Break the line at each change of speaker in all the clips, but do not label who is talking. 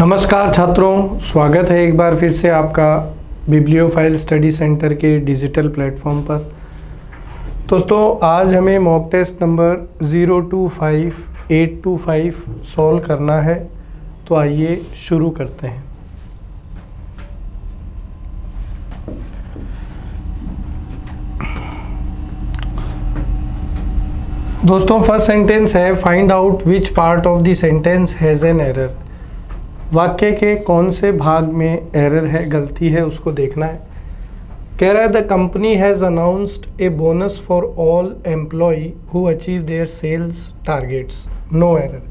नमस्कार छात्रों, स्वागत है एक बार फिर से आपका बिब्लियोफाइल स्टडी सेंटर के डिजिटल प्लेटफॉर्म पर। दोस्तों, आज हमें मॉक टेस्ट नंबर 025825 सॉल्व करना है, तो आइए शुरू करते हैं। दोस्तों, फर्स्ट सेंटेंस है find out which part of the sentence has an error. वाक्य के कौन से भाग में एरर है, गलती है, उसको देखना है। कह रहा है the company has announced a bonus for all employee who achieve their sales targets, no error.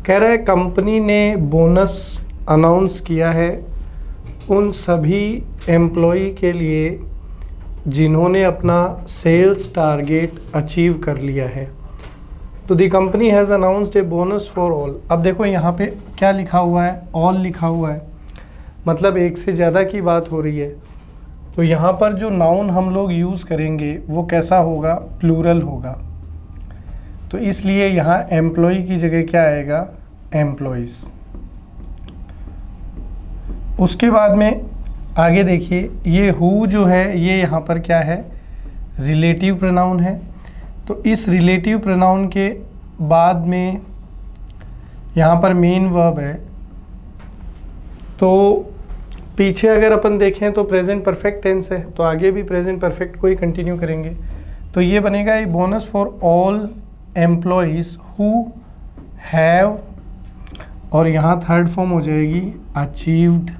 कह रहा है कंपनी ने बोनस अनाउंस किया है उन सभी एम्प्लॉय के लिए जिन्होंने अपना सेल्स टारगेट अचीव कर लिया है। तो the company has announced a bonus for all. अब देखो यहाँ पे क्या लिखा हुआ है, ऑल लिखा हुआ है, मतलब एक से ज़्यादा की बात हो रही है। तो यहाँ पर जो नाउन हम लोग यूज़ करेंगे वो कैसा होगा, प्लूरल होगा। तो इसलिए यहाँ एम्प्लॉय की जगह क्या आएगा, एम्प्लॉयज़। उसके बाद में आगे देखिए, ये हु जो है ये यहाँ पर क्या है, रिलेटिव प्रोनाउन है। तो इस रिलेटिव प्रोनाउन के बाद में यहाँ पर मेन वर्ब है। तो पीछे अगर अपन देखें तो प्रेजेंट परफेक्ट टेंस है, तो आगे भी प्रेजेंट परफेक्ट को ही कंटिन्यू करेंगे। तो ये बनेगा ए bonus for all employees who have, और यहाँ थर्ड फॉर्म हो जाएगी अचीव्ड।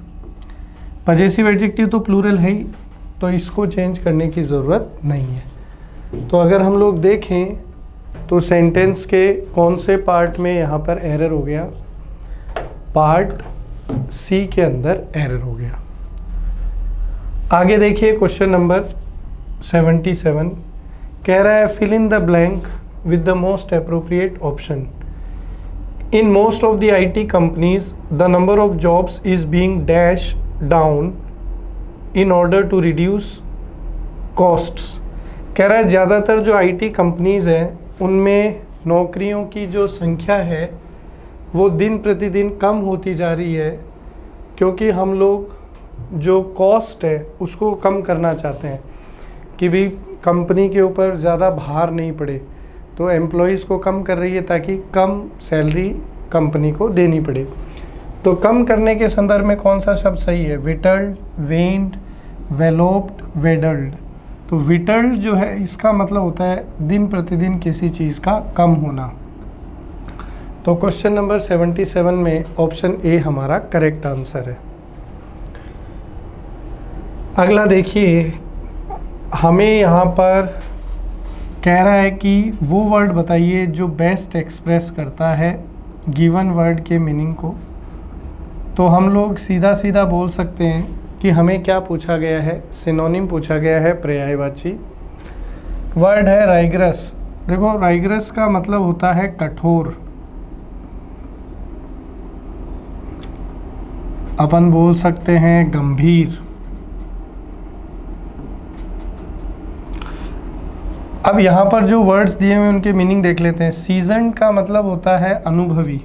पजेसिव एडजेक्टिव तो प्लूरल है ही, तो इसको चेंज करने की ज़रूरत नहीं है। तो अगर हम लोग देखें तो सेंटेंस के कौन से पार्ट में यहाँ पर एरर हो गया, पार्ट सी के अंदर एरर हो गया। आगे देखिए क्वेश्चन नंबर 77 कह रहा है fill in the blank with the most appropriate option. In most of the IT companies the number of jobs is being dash down in order to reduce costs. कह रहा है ज़्यादातर जो IT कंपनीज़ हैं उनमें नौकरियों की जो संख्या है वो दिन प्रतिदिन कम होती जा रही है, क्योंकि हम लोग जो कॉस्ट है उसको कम करना चाहते हैं कि भी कंपनी के ऊपर ज़्यादा भार नहीं पड़े। तो एम्प्लॉयज़ को कम कर रही है ताकि कम सैलरी कंपनी को देनी पड़े। तो कम करने के संदर्भ में कौन सा शब्द सही है, विटल्ड, वेन्ड, वेलोप्ड, वेडल्ड। तो विटल्ड जो है इसका मतलब होता है दिन प्रतिदिन किसी चीज़ का कम होना। तो क्वेश्चन नंबर 77 में ऑप्शन ए हमारा करेक्ट आंसर है। अगला देखिए, हमें यहाँ पर कह रहा है कि वो वर्ड बताइए जो बेस्ट एक्सप्रेस करता है गिवन वर्ड के मीनिंग को। तो हम लोग सीधा सीधा बोल सकते हैं कि हमें क्या पूछा गया है, सिनोनिम पूछा गया है, पर्यायवाची। वर्ड है राइग्रस। देखो राइग्रस का मतलब होता है कठोर। अपन बोल सकते हैं गंभीर। अब यहाँ पर जो वर्ड्स दिए हुए उनके मीनिंग देख लेते हैं। सीजन्ड का मतलब होता है अनुभवी।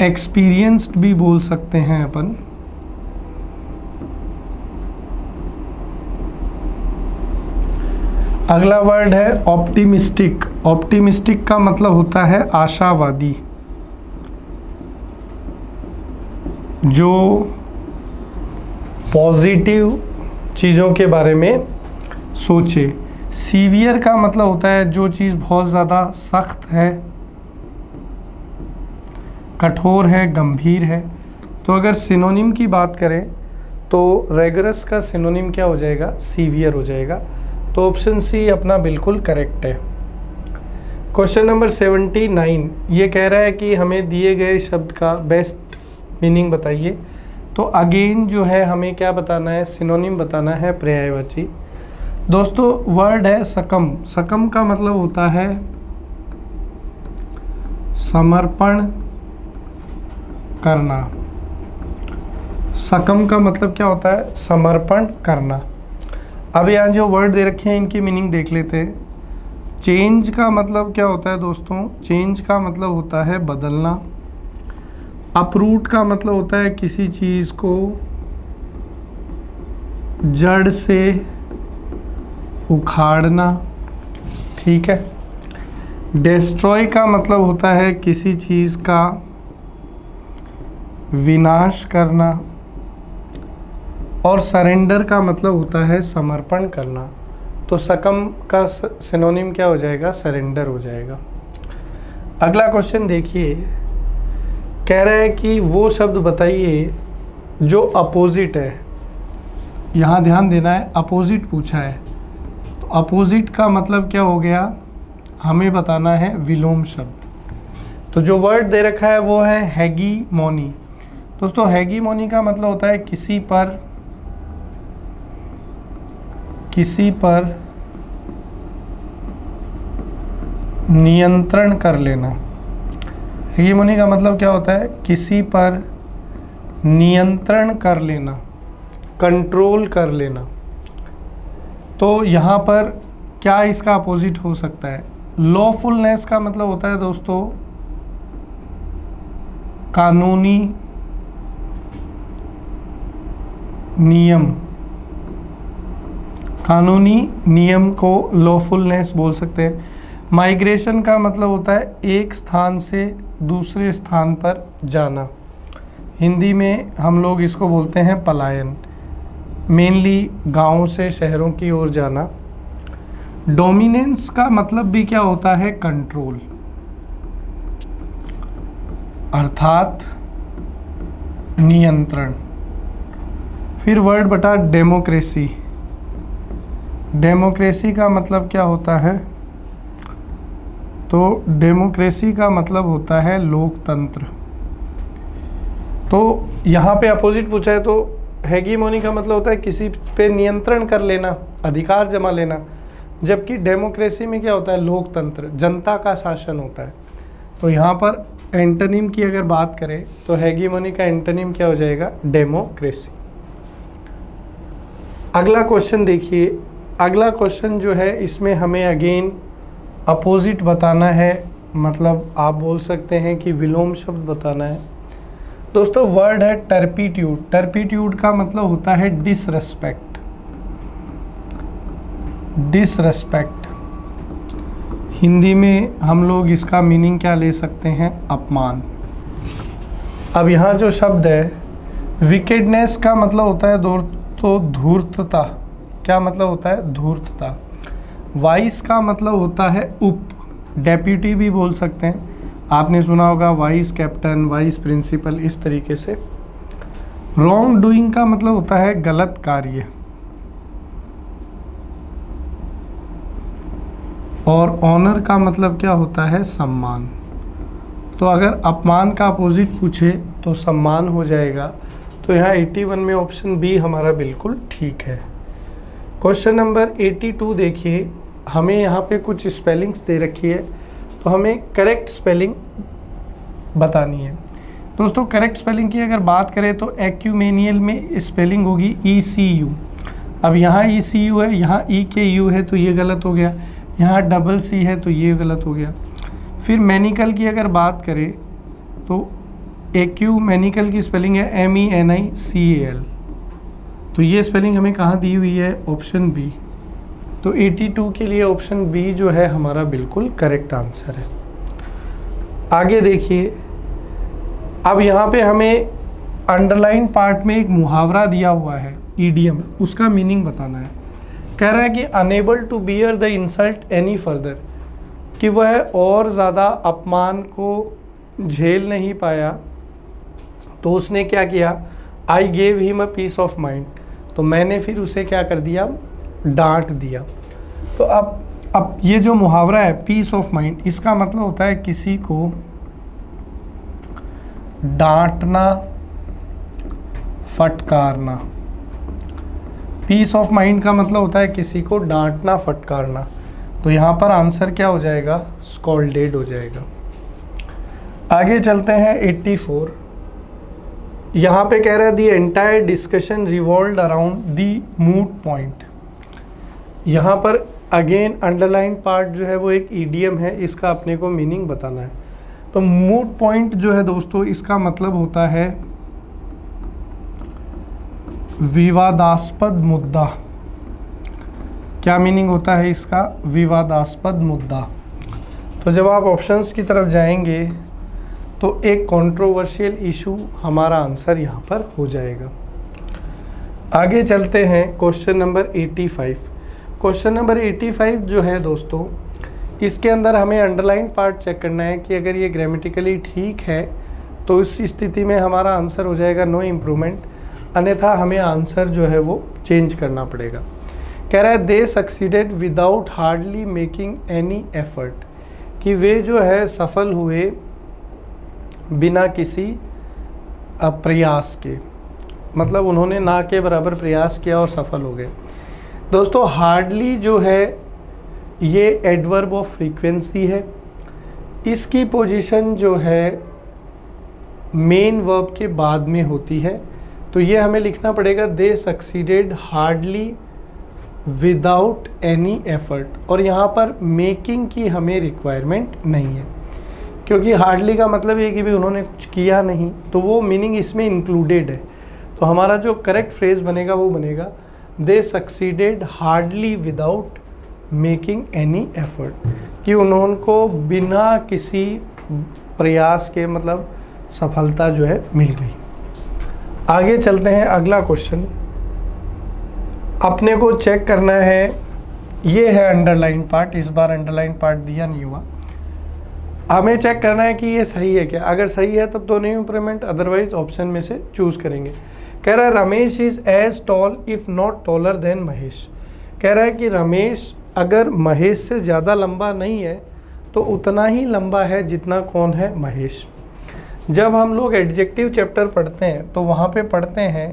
एक्सपीरियंस्ड भी बोल सकते हैं अपन। अगला वर्ड है ऑप्टिमिस्टिक। ऑप्टिमिस्टिक का मतलब होता है आशावादी, जो पॉजिटिव चीज़ों के बारे में सोचे। सीवियर का मतलब होता है जो चीज़ बहुत ज़्यादा सख्त है, कठोर है, गंभीर है। तो अगर सिनोनिम की बात करें तो रेगरस का सिनोनिम क्या हो जाएगा, सीवियर हो जाएगा। तो ऑप्शन सी अपना बिल्कुल करेक्ट है। क्वेश्चन नंबर 79 ये कह रहा है कि हमें दिए गए शब्द का बेस्ट मीनिंग बताइए। तो अगेन जो है हमें क्या बताना है, सिनोनिम बताना है, पर्यायवाची। दोस्तों वर्ड है सकम। सकम का मतलब होता है समर्पण करना। सकम का मतलब क्या होता है, समर्पण करना। अब यहाँ जो वर्ड दे रखे हैं इनकी मीनिंग देख लेते हैं। चेंज का मतलब क्या होता है दोस्तों? चेंज का मतलब होता है बदलना। अपरूट का मतलब होता है किसी चीज़ को जड़ से उखाड़ना, ठीक है। डिस्ट्रॉय का मतलब होता है किसी चीज़ का विनाश करना। और सरेंडर का मतलब होता है समर्पण करना। तो सकम का सिनोनिम क्या हो जाएगा? सरेंडर हो जाएगा। अगला क्वेश्चन देखिए, कह रहा है कि वो शब्द बताइए जो अपोजिट है। यहाँ ध्यान देना है, अपोजिट पूछा है, तो अपोजिट का मतलब क्या हो गया? हमें बताना है विलोम शब्द। तो जो वर्ड दे रखा है वो है हेगीमोनी। दोस्तों हेगीमोनी का मतलब होता है किसी पर नियंत्रण कर लेना। हेगीमोनी का मतलब क्या होता है? किसी पर नियंत्रण कर लेना, कंट्रोल कर लेना। तो यहाँ पर क्या इसका अपोजिट हो सकता है? लॉफुलनेस का मतलब होता है दोस्तों कानूनी नियम। कानूनी नियम को लॉफुलनेस बोल सकते हैं। माइग्रेशन का मतलब होता है एक स्थान से दूसरे स्थान पर जाना। हिंदी में हम लोग इसको बोलते हैं पलायन, मेनली गांवों से शहरों की ओर जाना। डोमिनेंस का मतलब भी क्या होता है? कंट्रोल, अर्थात नियंत्रण। फिर वर्ड बटा डेमोक्रेसी। डेमोक्रेसी का मतलब क्या होता है? तो डेमोक्रेसी का मतलब होता है लोकतंत्र। तो यहाँ पे अपोजिट पूछा है, तो हेगीमोनी का मतलब होता है किसी पे नियंत्रण कर लेना, अधिकार जमा लेना। जबकि डेमोक्रेसी में क्या होता है? लोकतंत्र, जनता का शासन होता है। तो यहाँ पर एंटोनिम की अगर बात करें तो हेगीमोनी का एंटोनिम क्या हो जाएगा? डेमोक्रेसी। अगला क्वेश्चन देखिए। अगला क्वेश्चन जो है इसमें हमें अगेन अपोजिट बताना है, मतलब आप बोल सकते हैं कि विलोम शब्द बताना है। दोस्तों वर्ड है टर्पिट्यूड। टर्पिट्यूड का मतलब होता है डिसरेस्पेक्ट। डिसरेस्पेक्ट हिंदी में हम लोग इसका मीनिंग क्या ले सकते हैं? अपमान। अब यहाँ जो शब्द है विकेडनेस का मतलब होता है दोस्तों धूर्तता। क्या मतलब होता है? धूर्तता। वाइस का मतलब होता है उप, डेप्यूटी भी बोल सकते हैं। आपने सुना होगा वाइस कैप्टन, वाइस प्रिंसिपल, इस तरीके से। रॉन्ग डूइंग का मतलब होता है गलत कार्य। और ऑनर का मतलब क्या होता है? सम्मान। तो अगर अपमान का अपोजिट पूछे तो सम्मान हो जाएगा। तो यहाँ 81 में ऑप्शन बी हमारा बिल्कुल ठीक है। क्वेश्चन नंबर 82 देखिए, हमें यहाँ पे कुछ स्पेलिंग्स दे रखी है, तो हमें करेक्ट स्पेलिंग बतानी है। दोस्तों करेक्ट स्पेलिंग की अगर बात करें तो एक्यूमेनियल में स्पेलिंग होगी ECU। अब यहाँ ECU है, यहाँ EKU है, तो ये गलत हो गया। यहाँ डबल C है तो ये गलत हो गया। फिर मैनिकल की अगर बात करें तो एक्यूमेनिकल की स्पेलिंग है MENICAL। तो ये स्पेलिंग हमें कहाँ दी हुई है? Option B. तो 82 के लिए ऑप्शन बी जो है हमारा बिल्कुल करेक्ट आंसर है। आगे देखिए, अब यहाँ पे हमें अंडरलाइन पार्ट में एक मुहावरा दिया हुआ है, ईडियम, उसका मीनिंग बताना है। कह रहा है कि unable to bear the insult any further, कि वह और ज़्यादा अपमान को झेल नहीं पाया तो उसने क्या किया? I gave him a piece of mind. तो मैंने फिर उसे क्या कर दिया? डांट दिया। तो अब ये जो मुहावरा है पीस ऑफ माइंड, इसका मतलब होता है किसी को डांटना, फटकारना। पीस ऑफ माइंड का मतलब होता है किसी को डांटना, फटकारना। तो यहाँ पर आंसर क्या हो जाएगा? स्कॉल्डेड हो जाएगा। आगे चलते हैं 84। यहाँ पे कह रहा है the entire discussion revolved around the moot point. यहाँ पर अगेन अंडरलाइन पार्ट जो है वो एक ईडीएम है, इसका अपने को मीनिंग बताना है। तो मूट पॉइंट जो है दोस्तों, इसका मतलब होता है विवादास्पद मुद्दा। क्या मीनिंग होता है इसका? विवादास्पद मुद्दा। तो जब आप ऑप्शंस की तरफ जाएंगे तो एक कंट्रोवर्शियल इशू हमारा आंसर यहाँ पर हो जाएगा। आगे चलते हैं क्वेश्चन नंबर 85। क्वेश्चन नंबर 85 जो है दोस्तों, इसके अंदर हमें अंडरलाइन पार्ट चेक करना है कि अगर ये ग्रामेटिकली ठीक है तो इस स्थिति में हमारा आंसर हो जाएगा नो इम्प्रूवमेंट, अन्यथा हमें आंसर जो है वो चेंज करना पड़ेगा। कह रहा है दे succeeded without hardly making any effort, कि वे जो है सफल हुए बिना किसी प्रयास के, मतलब उन्होंने ना के बराबर प्रयास किया और सफल हो गए। दोस्तों हार्डली जो है ये एडवर्ब ऑफ फ्रीक्वेंसी है, इसकी पोजीशन जो है मेन वर्ब के बाद में होती है, तो ये हमें लिखना पड़ेगा दे succeeded hardly without any effort, और यहाँ पर मेकिंग की हमें रिक्वायरमेंट नहीं है, क्योंकि हार्डली का मतलब ये कि भी उन्होंने कुछ किया नहीं, तो वो मीनिंग इसमें इंक्लूडेड है। तो हमारा जो करेक्ट फ्रेज बनेगा वो बनेगा दे succeeded hardly without making any effort, कि उनको बिना किसी प्रयास के मतलब सफलता जो है मिल गई। आगे चलते हैं, अगला क्वेश्चन अपने को चेक करना है, ये है अंडरलाइन पार्ट। इस बार अंडरलाइन पार्ट दिया नहीं हुआ, हमें चेक करना है कि ये सही है क्या। अगर सही है तब तो नो इम्प्रूवमेंट, अदरवाइज ऑप्शन में से चूज करेंगे। कह रहा है Ramesh is as tall if not taller than Mahesh. कह रहा है कि रमेश अगर महेश से ज़्यादा लंबा नहीं है तो उतना ही लंबा है जितना कौन है? महेश। जब हम लोग एडजेक्टिव चैप्टर पढ़ते हैं तो वहाँ पे पढ़ते हैं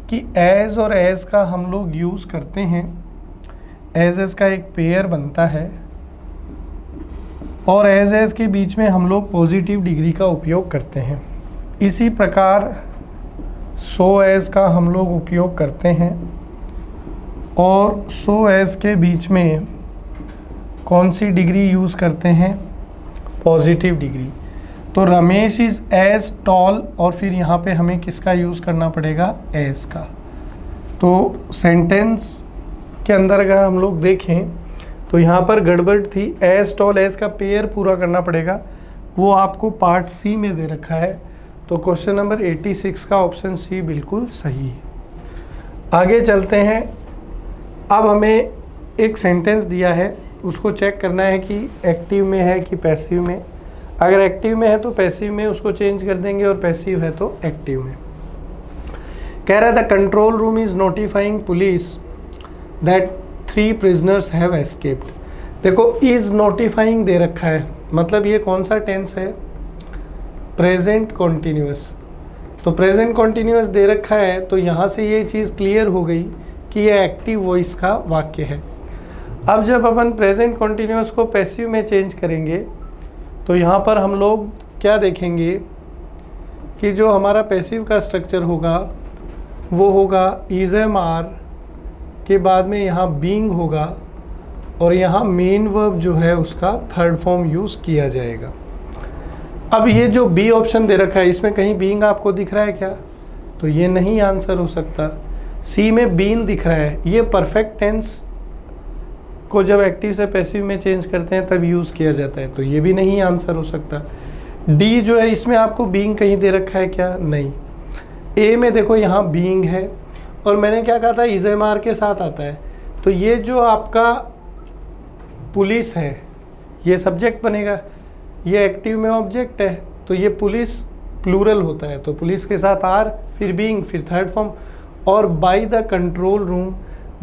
कि एज और एज का हम लोग यूज़ करते हैं, एज का एक पेयर बनता है और एज के बीच में हम लोग पॉजिटिव डिग्री का उपयोग करते हैं। इसी प्रकार सो एज का हम लोग उपयोग करते हैं और सो एज के बीच में कौन सी डिग्री यूज़ करते हैं? Positive degree. तो रमेश इज़ एज टॉल और फिर यहाँ पे हमें किसका यूज़ करना पड़ेगा? एज का। तो सेंटेंस के अंदर अगर हम लोग देखें तो यहाँ पर गड़बड़ थी, एज टॉल एज का पेयर पूरा करना पड़ेगा, वो आपको पार्ट सी में दे रखा है। तो क्वेश्चन नंबर 86 का ऑप्शन सी बिल्कुल सही है। आगे चलते हैं, अब हमें एक सेंटेंस दिया है, उसको चेक करना है कि एक्टिव में है कि पैसिव में। अगर एक्टिव में है तो पैसिव में उसको चेंज कर देंगे और पैसिव है तो एक्टिव में। कह रहा था control room is notifying police that 3 prisoners have escaped. देखो इज़ नोटिफाइंग दे रखा है, मतलब ये कौन सा टेंस है? Present continuous. तो प्रेजेंट कॉन्टिन्यूअस दे रखा है तो यहाँ से ये चीज़ क्लियर हो गई कि ये एक्टिव वॉइस का वाक्य है। अब जब अपन प्रेजेंट कॉन्टिन्यूअस को पैसिव में चेंज करेंगे तो यहाँ पर हम लोग क्या देखेंगे कि जो हमारा पैसिव का स्ट्रक्चर होगा वो होगा इज एम आर के बाद में यहाँ बीइंग होगा और यहाँ मेन वर्ब जो है उसका थर्ड फॉर्म यूज़ किया जाएगा। अब ये जो बी ऑप्शन दे रखा है इसमें कहीं बीइंग आपको दिख रहा है क्या? तो ये नहीं आंसर हो सकता। सी में बीन दिख रहा है, ये परफेक्ट टेंस को जब एक्टिव से पैसिव में चेंज करते हैं तब यूज़ किया जाता है, तो ये भी नहीं आंसर हो सकता। डी जो है इसमें आपको बीइंग कहीं दे रखा है क्या? नहीं। ए में देखो यहाँ बीइंग है और मैंने क्या कहा था? इज एम आर के साथ आता है, तो ये जो आपका पुलिस है ये सब्जेक्ट बनेगा, ये एक्टिव में ऑब्जेक्ट है, तो ये पुलिस प्लूरल होता है, तो पुलिस के साथ आर फिर बीइंग फिर थर्ड फॉर्म, और by the control room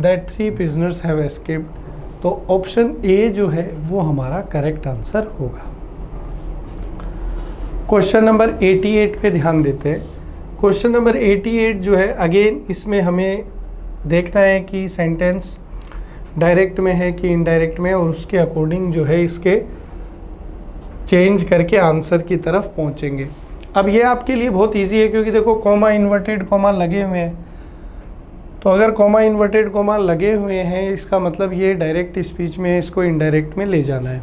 that 3 prisoners have escaped. तो ऑप्शन ए जो है वो हमारा करेक्ट आंसर होगा। क्वेश्चन नंबर 88 पे ध्यान देते हैं। क्वेश्चन नंबर 88 जो है अगेन इसमें हमें देखना है कि सेंटेंस डायरेक्ट में है कि इनडायरेक्ट में, और उसके अकॉर्डिंग जो है इसके चेंज करके आंसर की तरफ पहुंचेंगे। अब ये आपके लिए बहुत इजी है क्योंकि देखो कॉमा इन्वर्टेड कॉमा लगे हुए हैं, तो अगर कॉमा इन्वर्टेड कॉमा लगे हुए हैं इसका मतलब ये डायरेक्ट स्पीच में है, इसको इनडायरेक्ट में ले जाना है।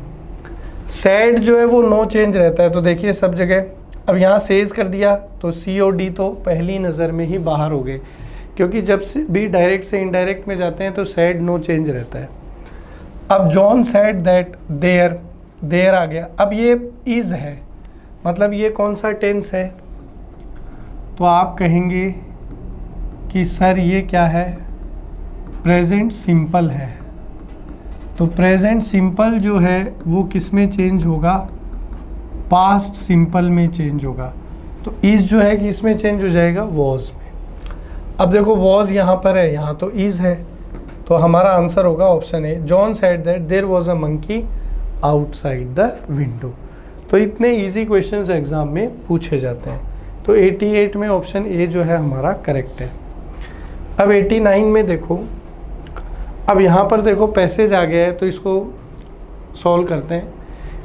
सैड जो है वो नो चेंज रहता है, तो देखिए सब जगह अब यहाँ सेज कर दिया तो सी और डी तो पहली नज़र में ही बाहर हो गए, क्योंकि जब भी डायरेक्ट से इनडायरेक्ट में जाते हैं तो सैड नो चेंज रहता है। अब John said that there, there आ गया। अब ये इज़ है, मतलब ये कौन सा टेंस है, तो आप कहेंगे कि सर ये क्या है, प्रेजेंट सिंपल है। तो प्रेजेंट सिंपल जो है वो किस में चेंज होगा, पास्ट सिंपल में चेंज होगा। तो इज़ जो है कि इसमें चेंज हो जाएगा वॉज में। अब देखो वॉज यहाँ पर है, यहाँ तो इज़ है, तो हमारा आंसर होगा option A, John said that there was a monkey outside the window. तो इतने इजी क्वेश्चंस एग्जाम में पूछे जाते हैं। तो 88 में ऑप्शन ए जो है हमारा करेक्ट है। अब 89 में देखो, अब यहाँ पर देखो पैसेज आ गया है, तो इसको सॉल्व करते हैं।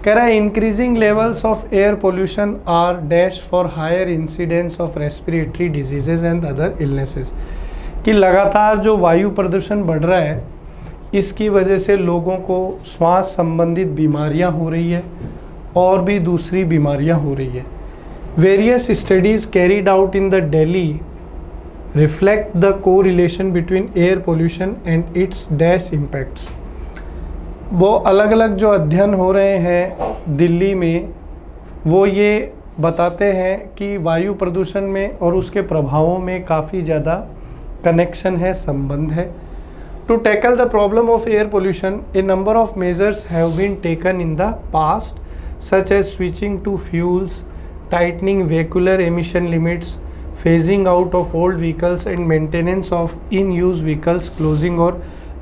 कह रहा है increasing levels of air pollution are dash for higher incidence of respiratory diseases and other illnesses, कि लगातार जो वायु प्रदूषण बढ़ रहा है इसकी वजह से लोगों को श्वास संबंधित बीमारियां हो रही है और भी दूसरी बीमारियां हो रही है। Various studies carried out in the Delhi reflect the correlation between air pollution and it's dash impacts. वो अलग अलग जो अध्ययन हो रहे हैं दिल्ली में, वो ये बताते हैं कि वायु प्रदूषण में और उसके प्रभावों में काफ़ी ज़्यादा कनेक्शन है, संबंध है। To tackle the problem of air pollution a number of measures have been taken in the past such as switching to fuels, tightening vehicular emission limits, phasing out of old vehicles and maintenance of in-use vehicles, closing और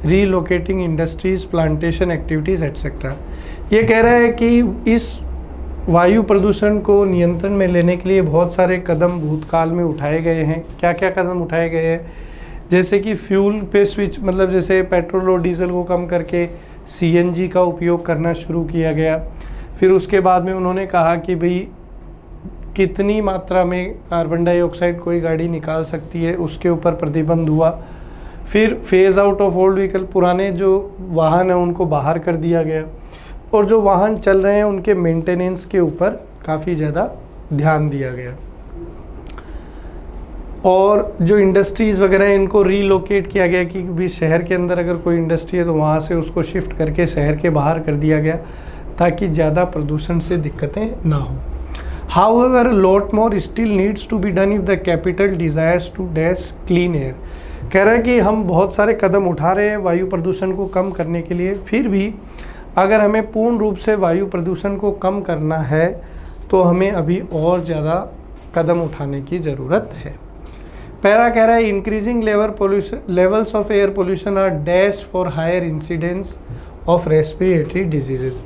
relocating industries, plantation activities etc. ये कह रहा है कि इस वायु प्रदूषण को नियंत्रण में लेने के लिए बहुत सारे कदम भूतकाल में उठाए गए हैं। क्या क्या कदम उठाए गए हैं, जैसे कि फ्यूल पे स्विच, मतलब जैसे पेट्रोल और डीजल को कम करके सीएनजी का उपयोग करना शुरू किया गया। फिर उसके बाद में उन्होंने कहा कि भाई कितनी मात्रा में कार्बन डाइऑक्साइड कोई गाड़ी निकाल सकती है, उसके ऊपर प्रतिबंध हुआ। फिर phase out of old vehicle, पुराने जो वाहन हैं उनको बाहर कर दिया गया, और जो वाहन चल रहे हैं उनके मेंटेनेंस के ऊपर काफ़ी ज़्यादा ध्यान दिया गया। और जो इंडस्ट्रीज़ वगैरह हैं इनको रीलोकेट किया गया कि भी शहर के अंदर अगर कोई इंडस्ट्री है तो वहाँ से उसको शिफ्ट करके शहर के बाहर कर दिया गया ताकि ज़्यादा प्रदूषण से दिक्कतें ना हो। However, a lot more still needs to be done if the capital desires to dash clean air। कह रहा है कि हम बहुत सारे कदम उठा रहे हैं वायु प्रदूषण को कम करने के लिए, फिर भी अगर हमें पूर्ण रूप से वायु प्रदूषण को कम करना है तो हमें अभी और ज़्यादा कदम उठाने की ज़रूरत है। पहला कह रहा है increasing levels of air pollution are dash for higher incidence of respiratory diseases,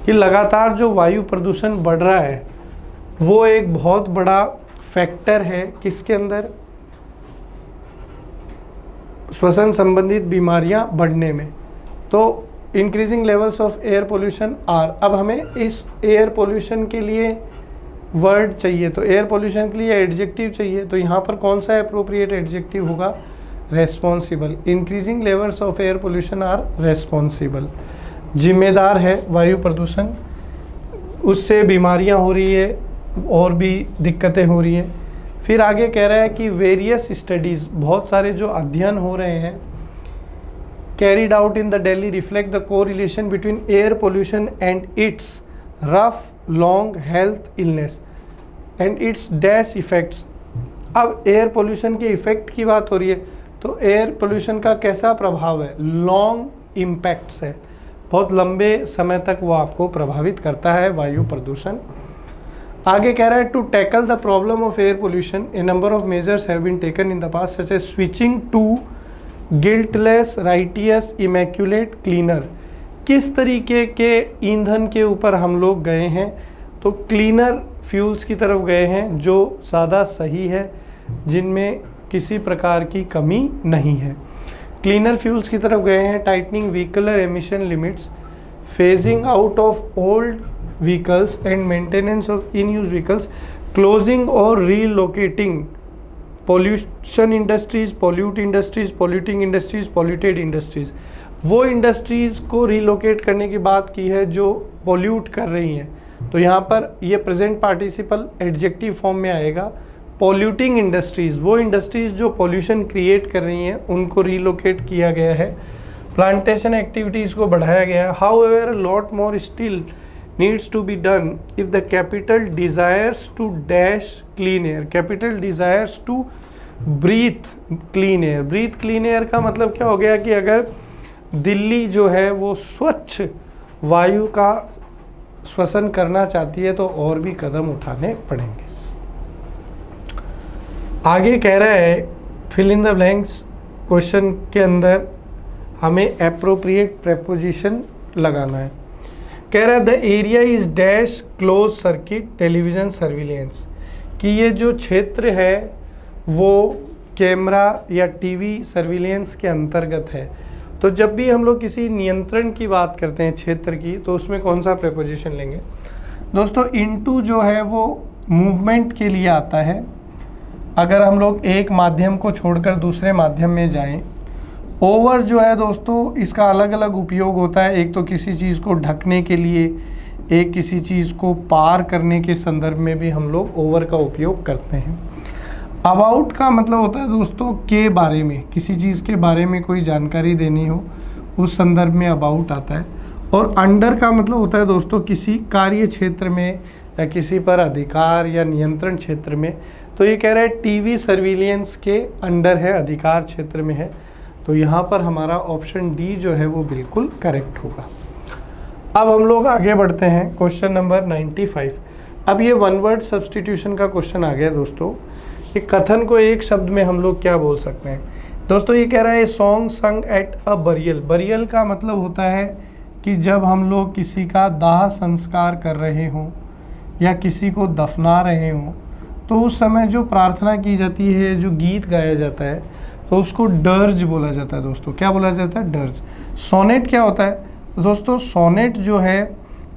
कि लगातार जो वायु प्रदूषण बढ़ रहा है वो एक बहुत बड़ा फैक्टर है किसके अंदर, श्वसन संबंधित बीमारियां बढ़ने में। तो increasing levels of air pollution are, अब हमें इस एयर पोल्यूशन के लिए वर्ड चाहिए, तो एयर पोल्यूशन के लिए एडजेक्टिव चाहिए, तो यहाँ पर कौन सा अप्रोप्रिएट एडजेक्टिव होगा, responsible. Increasing levels of air pollution are responsible, जिम्मेदार है वायु प्रदूषण, उससे बीमारियां हो रही है और भी दिक्कतें हो रही हैं। फिर आगे कह रहा है कि वेरियस स्टडीज़, बहुत सारे जो अध्ययन हो रहे हैं, carried out in the Delhi reflect the correlation between air pollution and it's rough long health illness and it's dash effects. अब एयर पोल्यूशन के इफेक्ट की बात हो रही है, तो एयर पोल्यूशन का कैसा प्रभाव है, लॉन्ग इम्पैक्ट्स है, बहुत लंबे समय तक वो आपको प्रभावित करता है वायु प्रदूषण। आगे कह रहा है to tackle the problem of air pollution a number of measures have been taken in the past such as switching to guiltless righteous immaculate cleaner. किस तरीके के ईंधन के ऊपर हम लोग गए हैं, तो क्लीनर फ्यूल्स की तरफ गए हैं जो ज़्यादा सही है, जिनमें किसी प्रकार की कमी नहीं है। क्लीनर फ्यूल्स की तरफ गए हैं, tightening vehicular emission limits, phasing out of old vehicles and maintenance of in use vehicles, closing और relocating pollution industries, pollute industries, polluting industries, polluted industries, वो इंडस्ट्रीज़ को रिलोकेट करने की बात की है जो पोल्यूट कर रही हैं। तो यहाँ पर ये प्रेजेंट पार्टिसिपल एडजेक्टिव फॉर्म में आएगा। पोल्यूटिंग इंडस्ट्रीज़, वो इंडस्ट्रीज़ जो पोल्यूशन क्रिएट कर रही हैं उनको रिलोकेट किया गया है। प्लांटेशन एक्टिविटीज़ को बढ़ाया गया है। However lot more still needs to be done if the capital desires to dash clean air, capital desires to breathe clean air. Breathe clean air का मतलब क्या हो गया कि अगर दिल्ली जो है वो स्वच्छ वायु का श्वसन करना चाहती है तो और भी कदम उठाने पड़ेंगे। आगे कह रहा है fill in the blanks, question के अंदर हमें एप्रोप्रिएट प्रेपोजिशन लगाना है। कह रहा है the area is dash close circuit television surveillance, कि ये जो क्षेत्र है वो कैमरा या टीवी सर्विलेंस के अंतर्गत है। तो जब भी हम लोग किसी नियंत्रण की बात करते हैं क्षेत्र की, तो उसमें कौन सा प्रेपोजिशन लेंगे दोस्तों? इनटू जो है वो मूवमेंट के लिए आता है। अगर हम लोग एक माध्यम को छोड़कर दूसरे माध्यम में जाएं। ओवर जो है दोस्तों इसका अलग अलग उपयोग होता है। एक तो किसी चीज़ को ढकने के लिए, एक किसी चीज़ को पार करने के संदर्भ में भी हम लोग ओवर का उपयोग करते हैं। अबाउट का मतलब होता है दोस्तों के बारे में, किसी चीज़ के बारे में कोई जानकारी देनी हो उस संदर्भ में अबाउट आता है। और अंडर का मतलब होता है दोस्तों किसी कार्य क्षेत्र में या किसी पर अधिकार या नियंत्रण क्षेत्र में। तो ये कह रहा है टीवी सर्विलियंस के अंडर है, अधिकार क्षेत्र में है। तो यहाँ पर हमारा ऑप्शन डी जो है वो बिल्कुल करेक्ट होगा। अब हम लोग आगे बढ़ते हैं क्वेश्चन नंबर 95। अब ये वन वर्ड सब्स्टिट्यूशन का क्वेश्चन आ गया दोस्तों। ये कथन को एक शब्द में हम लोग क्या बोल सकते हैं दोस्तों? ये कह रहा है सॉन्ग संग एट अ बरियल। बरियल का मतलब होता है कि जब हम लोग किसी का दाह संस्कार कर रहे हों या किसी को दफना रहे हों, तो उस समय जो प्रार्थना की जाती है, जो गीत गाया जाता है, तो उसको डर्ज बोला जाता है दोस्तों। क्या बोला जाता है? डर्ज। सोनेट क्या होता है दोस्तों? सोनेट जो है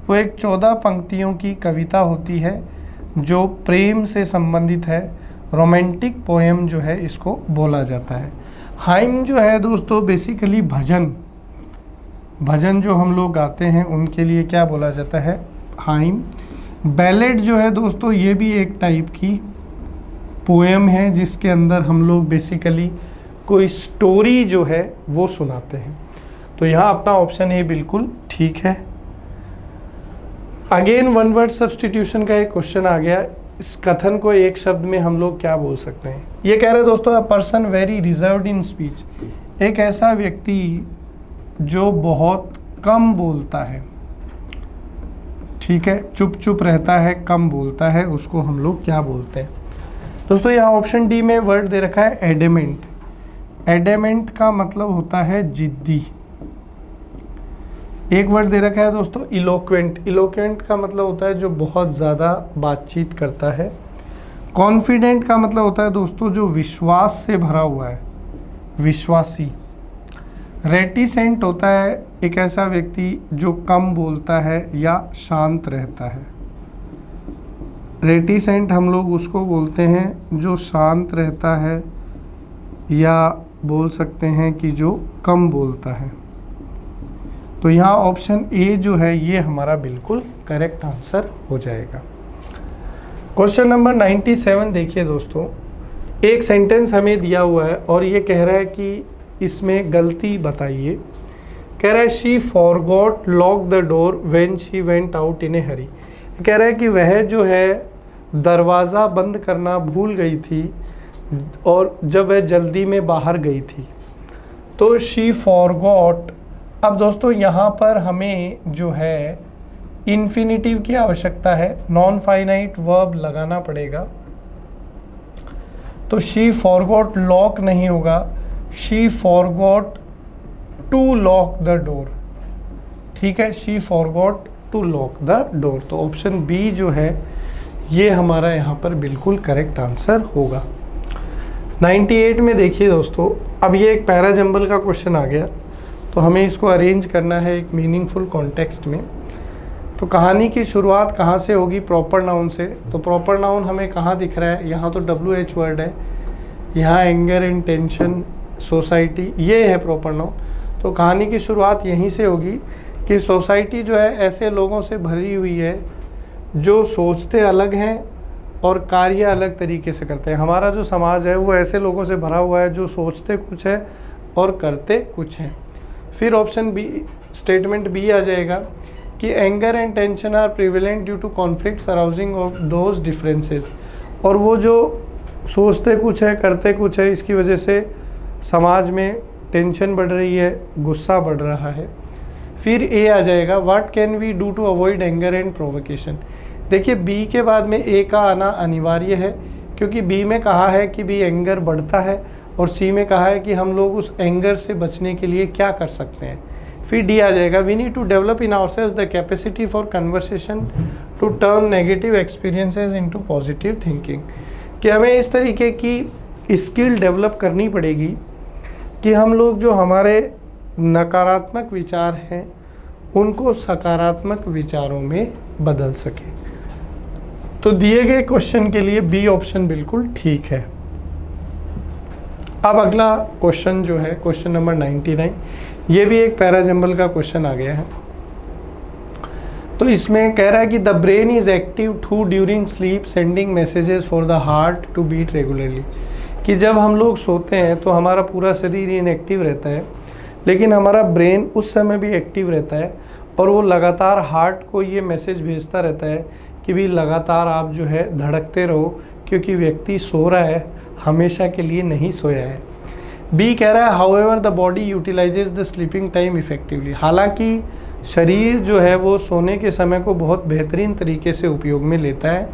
वो एक 14 पंक्तियों की कविता होती है जो प्रेम से संबंधित है। रोमांटिक पोएम जो है इसको बोला जाता है। हाइम जो है दोस्तों बेसिकली भजन, भजन जो हम लोग गाते हैं उनके लिए क्या बोला जाता है? हाइम। बैलेड जो है दोस्तों ये भी एक टाइप की पोएम है जिसके अंदर हम लोग बेसिकली कोई स्टोरी जो है वो सुनाते हैं। तो यहाँ अपना ऑप्शन ए बिल्कुल ठीक है। अगेन वन वर्ड सब्स्टिट्यूशन का एक क्वेश्चन आ गया। इस कथन को एक शब्द में हम लोग क्या बोल सकते हैं? ये कह रहे हैं दोस्तों a person very reserved in speech, एक ऐसा व्यक्ति जो बहुत कम बोलता है, ठीक है, चुप चुप रहता है, कम बोलता है, उसको हम लोग क्या बोलते हैं दोस्तों? यहाँ ऑप्शन डी में वर्ड दे रखा है एडेमेंट। एडेमेंट का मतलब होता है जिद्दी। एक वर्ड दे रखा है दोस्तों इलोक्वेंट। इलोक्वेंट का मतलब होता है जो बहुत ज़्यादा बातचीत करता है। कॉन्फिडेंट का मतलब होता है दोस्तों जो विश्वास से भरा हुआ है, विश्वासी। रेटिसेंट होता है एक ऐसा व्यक्ति जो कम बोलता है या शांत रहता है। रेटिसेंट हम लोग उसको बोलते हैं जो शांत रहता है या बोल सकते हैं कि जो कम बोलता है। तो यहाँ ऑप्शन ए जो है ये हमारा बिल्कुल करेक्ट आंसर हो जाएगा। क्वेश्चन नंबर 97 देखिए दोस्तों। एक सेंटेंस हमें दिया हुआ है और ये कह रहा है कि इसमें गलती बताइए। कह रहा है she forgot lock the door when she went out in a hurry. कह रहा है कि वह जो है दरवाज़ा बंद करना भूल गई थी और जब वह जल्दी में बाहर गई थी। तो शी फॉरगॉट। अब दोस्तों यहाँ पर हमें जो है इन्फिनिटिव की आवश्यकता है, नॉन फाइनाइट वर्ब लगाना पड़ेगा। तो शी फॉरगॉट लॉक नहीं होगा, she forgot to lock the door. ठीक है, she forgot to lock the door. तो ऑप्शन बी जो है ये हमारा यहाँ पर बिल्कुल करेक्ट आंसर होगा। 98 में देखिए दोस्तों, अब ये एक पैराजंबल का क्वेश्चन आ गया, तो हमें इसको अरेंज करना है एक मीनिंगफुल कॉन्टेक्स्ट में। तो कहानी की शुरुआत कहाँ से होगी? प्रॉपर नाउन से। तो प्रॉपर नाउन हमें कहाँ दिख रहा है? यहाँ तो WH वर्ड है, यहाँ एंगर एंड टेंशन, सोसाइटी, ये है प्रॉपर नाउन। तो कहानी की शुरुआत यहीं से होगी कि सोसाइटी जो है ऐसे लोगों से भरी हुई है जो सोचते अलग हैं और कार्य अलग तरीके से करते हैं। हमारा जो समाज है वो ऐसे लोगों से भरा हुआ है जो सोचते कुछ है और करते कुछ हैं। फिर ऑप्शन बी, स्टेटमेंट बी आ जाएगा कि anger and tension are prevalent due to conflicts arousing of those differences. और वो जो सोचते कुछ है करते कुछ है, इसकी वजह से समाज में टेंशन बढ़ रही है, गुस्सा बढ़ रहा है। फिर ए आ जाएगा, what can we do to avoid anger and provocation. देखिए बी के बाद में ए का आना अनिवार्य है, क्योंकि बी में कहा है कि भी एंगर बढ़ता है और सी में कहा है कि हम लोग उस एंगर से बचने के लिए क्या कर सकते हैं। फिर डी आ जाएगा, we need to develop in ourselves the capacity for conversation to turn negative experiences into positive thinking. कि हमें इस तरीके की स्किल डेवलप करनी पड़ेगी कि हम लोग जो हमारे नकारात्मक विचार हैं उनको सकारात्मक विचारों में बदल सकें। तो दिए गए क्वेश्चन के लिए बी ऑप्शन बिल्कुल ठीक है। अब अगला क्वेश्चन जो है क्वेश्चन नंबर 99, ये भी एक पैराजंबल का क्वेश्चन आ गया है। तो इसमें कह रहा है कि the brain is active too during sleep sending messages for the heart to beat regularly. कि जब हम लोग सोते हैं तो हमारा पूरा शरीर इनएक्टिव रहता है, लेकिन हमारा ब्रेन उस समय भी एक्टिव रहता है और वो लगातार हार्ट को ये मैसेज भेजता रहता है कि भी लगातार आप जो है धड़कते रहो, क्योंकि व्यक्ति सो रहा है, हमेशा के लिए नहीं सोया है। बी कह रहा है however the body utilises the sleeping time effectively. हालांकि शरीर जो है वो सोने के समय को बहुत बेहतरीन तरीके से उपयोग में लेता है।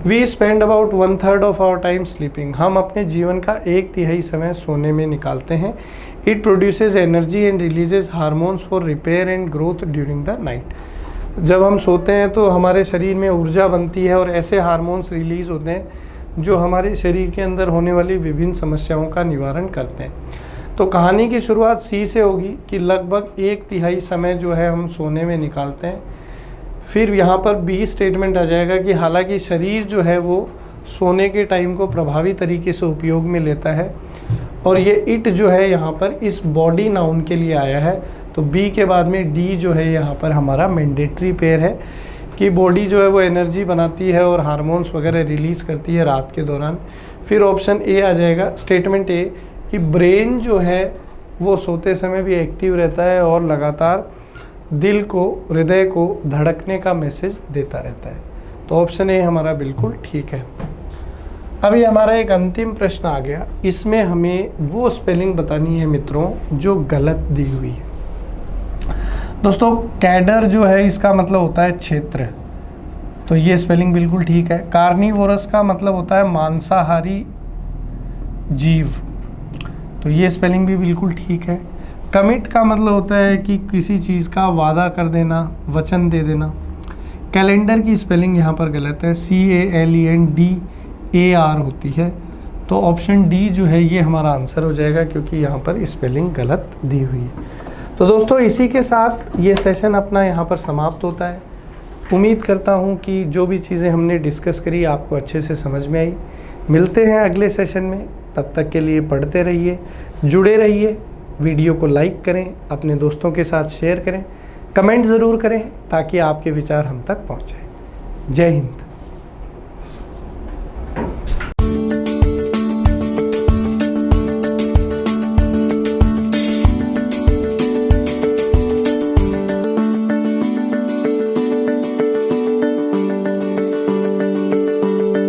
We spend about 1/3 of our time sleeping. हम अपने जीवन का 1/3 समय सोने में निकालते हैं। It produces energy and releases hormones for repair and growth during the night. जब हम सोते हैं तो हमारे शरीर में ऊर्जा बनती है और ऐसे हार्मोन्स रिलीज़ होते हैं जो हमारे शरीर के अंदर होने वाली विभिन्न समस्याओं का निवारण करते हैं। तो कहानी की शुरुआत सी से होगी कि लगभग 1/3 समय जो है हम सोने में निकालते हैं। फिर यहाँ पर बी स्टेटमेंट आ जाएगा कि हालांकि शरीर जो है वो सोने के टाइम को प्रभावी तरीके से उपयोग में लेता है, और ये इट जो है यहाँ पर इस बॉडी नाउन के लिए आया है। तो बी के बाद में डी जो है यहाँ पर हमारा मैंडेटरी पेयर है कि बॉडी जो है वो एनर्जी बनाती है और हार्मोन्स वगैरह रिलीज़ करती है रात के दौरान। फिर ऑप्शन ए आ जाएगा, स्टेटमेंट ए, कि ब्रेन जो है वो सोते समय भी एक्टिव रहता है और लगातार दिल को, हृदय को धड़कने का मैसेज देता रहता है। तो ऑप्शन ए हमारा बिल्कुल ठीक है। अभी हमारा एक अंतिम प्रश्न आ गया, इसमें हमें वो स्पेलिंग बतानी है मित्रों जो गलत दी हुई है। दोस्तों कैडर जो है इसका मतलब होता है क्षेत्र, तो ये स्पेलिंग बिल्कुल ठीक है। कार्निवोरस का मतलब होता है मांसाहारी जीव, तो ये स्पेलिंग भी बिल्कुल ठीक है। कमिट का मतलब होता है कि किसी चीज़ का वादा कर देना, वचन दे देना। कैलेंडर की स्पेलिंग यहाँ पर गलत है, CALENDAR होती है। तो ऑप्शन डी जो है ये हमारा आंसर हो जाएगा, क्योंकि यहाँ पर स्पेलिंग गलत दी हुई है। तो दोस्तों इसी के साथ ये सेशन अपना यहाँ पर समाप्त होता है। उम्मीद करता हूँ कि जो भी चीज़ें हमने डिस्कस करी आपको अच्छे से समझ में आई। मिलते हैं अगले सेशन में, तब तक के लिए पढ़ते रहिए, जुड़े रहिए। वीडियो को लाइक करें, अपने दोस्तों के साथ शेयर करें, कमेंट ज़रूर करें ताकि आपके विचार हम तक पहुँचें। जय हिंद।